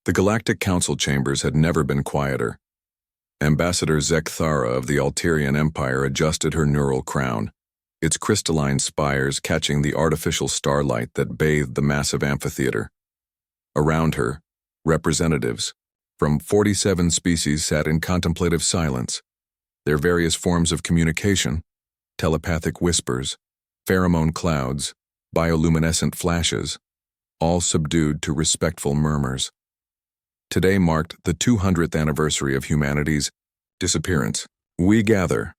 The Galactic Council chambers had never been quieter. Ambassador Zekthara of the Alterian Empire adjusted her neural crown, its crystalline spires catching the artificial starlight that bathed the massive amphitheater. Around her, representatives from 47 species sat in contemplative silence, their various forms of communication, telepathic whispers, pheromone clouds, bioluminescent flashes, all subdued to respectful murmurs. Today marked the 200th anniversary of humanity's disappearance. "We gather,"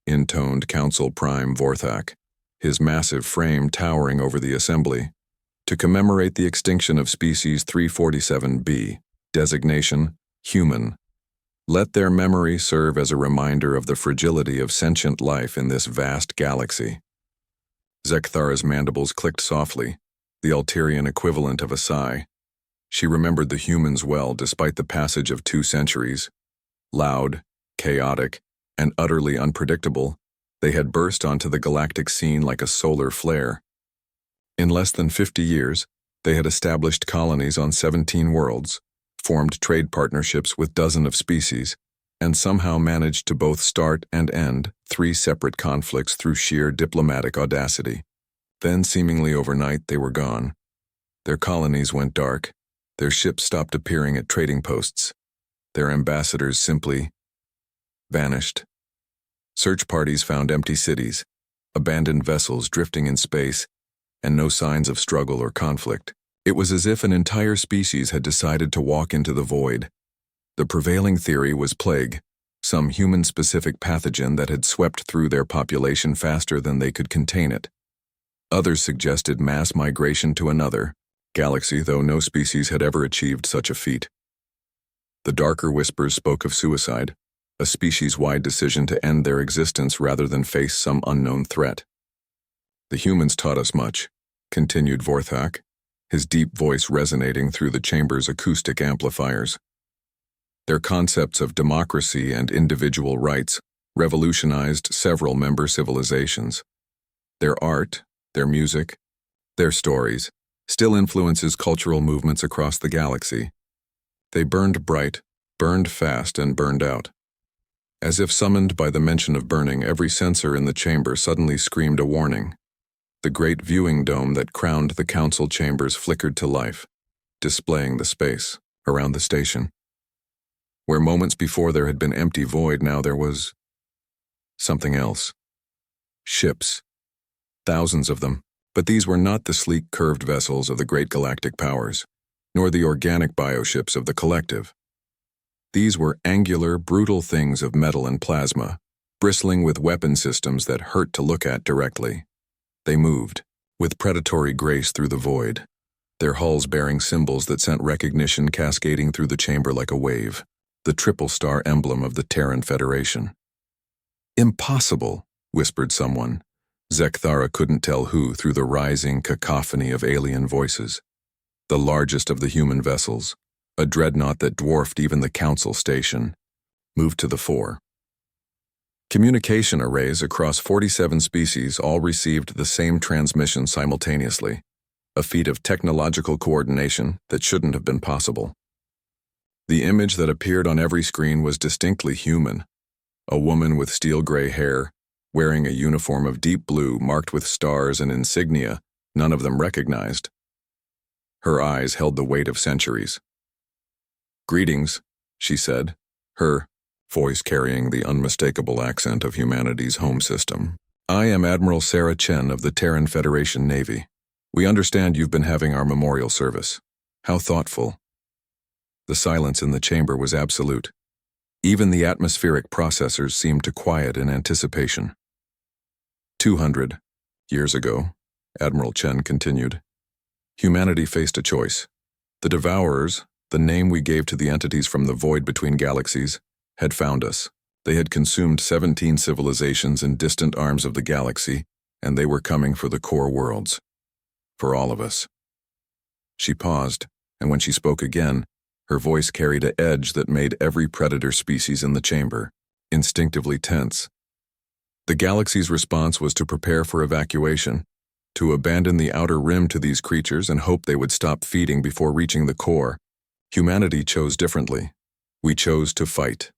intoned Council Prime Vorthak, his massive frame towering over the assembly, "to commemorate the extinction of species 347b, designation human. Let their memory serve as a reminder of the fragility of sentient life in this vast galaxy." Zekthara's mandibles clicked softly, the Alterian equivalent of a sigh. She remembered the humans well despite the passage of 2 centuries. Loud, chaotic, and utterly unpredictable, they had burst onto the galactic scene like a solar flare. In less than 50 years, they had established colonies on 17 worlds, formed trade partnerships with dozens of species, and somehow managed to both start and end 3 separate conflicts through sheer diplomatic audacity. Then, seemingly overnight, they were gone. Their colonies went dark, their ships stopped appearing at trading posts, their ambassadors simply vanished. Search parties found empty cities, abandoned vessels drifting in space, and no signs of struggle or conflict. It was as if an entire species had decided to walk into the void. The prevailing theory was plague, some human-specific pathogen that had swept through their population faster than they could contain it. Others suggested mass migration to another galaxy, though no species had ever achieved such a feat. The darker whispers spoke of suicide, a species-wide decision to end their existence rather than face some unknown threat. "The humans taught us much," continued Vorthak, his deep voice resonating through the chamber's acoustic amplifiers. Their concepts of democracy and individual rights revolutionized several member civilizations. Their art, their music, their stories still influences cultural movements across the galaxy. They burned bright, burned fast, and burned out. As if summoned by the mention of burning, every sensor in the chamber suddenly screamed a warning. The great viewing dome that crowned the council chambers flickered to life, displaying the space around the station. Where moments before there had been empty void, now there was something else. Ships. Thousands of them. But these were not the sleek, curved vessels of the great galactic powers, nor the organic bioships of the collective. These were angular, brutal things of metal and plasma, bristling with weapon systems that hurt to look at directly. They moved, with predatory grace through the void, their hulls bearing symbols that sent recognition cascading through the chamber like a wave, the triple star emblem of the Terran Federation. "Impossible," whispered someone. Zekthara couldn't tell who through the rising cacophony of alien voices. The largest of the human vessels, a dreadnought that dwarfed even the council station, moved to the fore. Communication arrays across 47 species all received the same transmission simultaneously, a feat of technological coordination that shouldn't have been possible. The image that appeared on every screen was distinctly human, a woman with steel-gray hair, wearing a uniform of deep blue marked with stars and insignia none of them recognized. Her eyes held the weight of centuries. "Greetings," she said, her voice carrying the unmistakable accent of humanity's home system. "I am Admiral Sarah Chen of the Terran Federation Navy. We understand you've been having our memorial service. How thoughtful." The silence in the chamber was absolute. Even the atmospheric processors seemed to quiet in anticipation. 200 years ago, Admiral Chen continued, humanity faced a choice. The Devourers, the name we gave to the entities from the void between galaxies, had found us. They had consumed 17 civilizations in distant arms of the galaxy, and they were coming for the core worlds. For all of us. She paused, and when she spoke again, her voice carried an edge that made every predator species in the chamber instinctively tense. The galaxy's response was to prepare for evacuation, to abandon the outer rim to these creatures and hope they would stop feeding before reaching the core, Humanity chose differently. We chose to fight.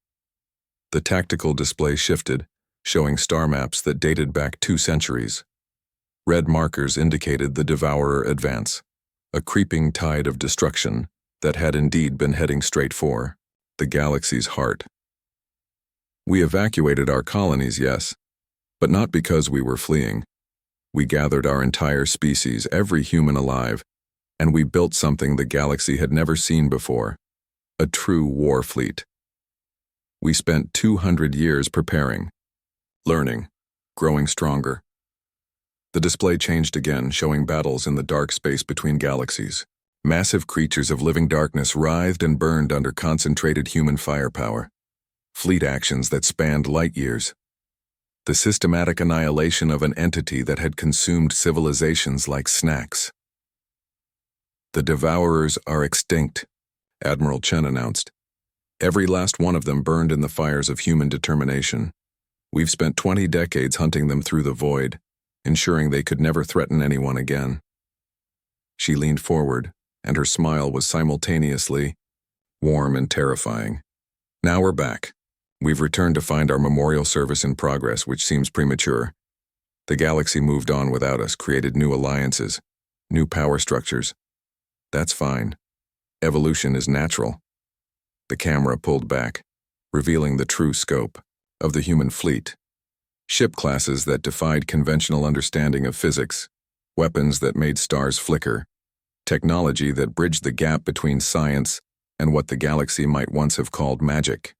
The tactical display shifted, showing star maps that dated back 2 centuries. Red markers indicated the Devourer advance, a creeping tide of destruction that had indeed been heading straight for the galaxy's heart. We evacuated our colonies, yes, but not because we were fleeing. We gathered our entire species, every human alive, and we built something the galaxy had never seen before, a true war fleet. We spent 200 years preparing, learning, growing stronger. The display changed again, showing battles in the dark space between galaxies. Massive creatures of living darkness writhed and burned under concentrated human firepower. Fleet actions that spanned light years. The systematic annihilation of an entity that had consumed civilizations like snacks. The Devourers are extinct, Admiral Chen announced. Every last one of them burned in the fires of human determination. We've spent 20 decades hunting them through the void, ensuring they could never threaten anyone again. She leaned forward, and her smile was simultaneously warm and terrifying. Now we're back. We've returned to find our memorial service in progress, which seems premature. The galaxy moved on without us, created new alliances, new power structures. That's fine. Evolution is natural. The camera pulled back, revealing the true scope of the human fleet. Ship classes that defied conventional understanding of physics, weapons that made stars flicker, technology that bridged the gap between science and what the galaxy might once have called magic.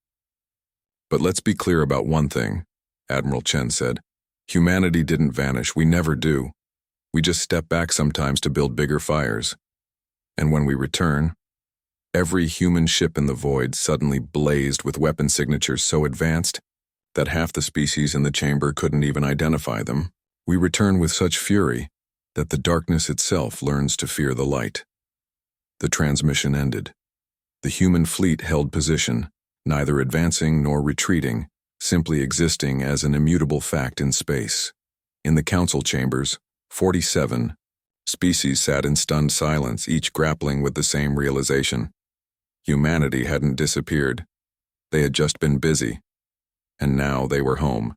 But let's be clear about one thing, Admiral Chen said. Humanity didn't vanish, we never do. We just step back sometimes to build bigger fires. And when we return, every human ship in the void suddenly blazed with weapon signatures so advanced that half the species in the chamber couldn't even identify them. We return with such fury that the darkness itself learns to fear the light. The transmission ended. The human fleet held position, neither advancing nor retreating, simply existing as an immutable fact in space. In the council chambers, 47 species sat in stunned silence, each grappling with the same realization. Humanity hadn't disappeared. They had just been busy. And now they were home.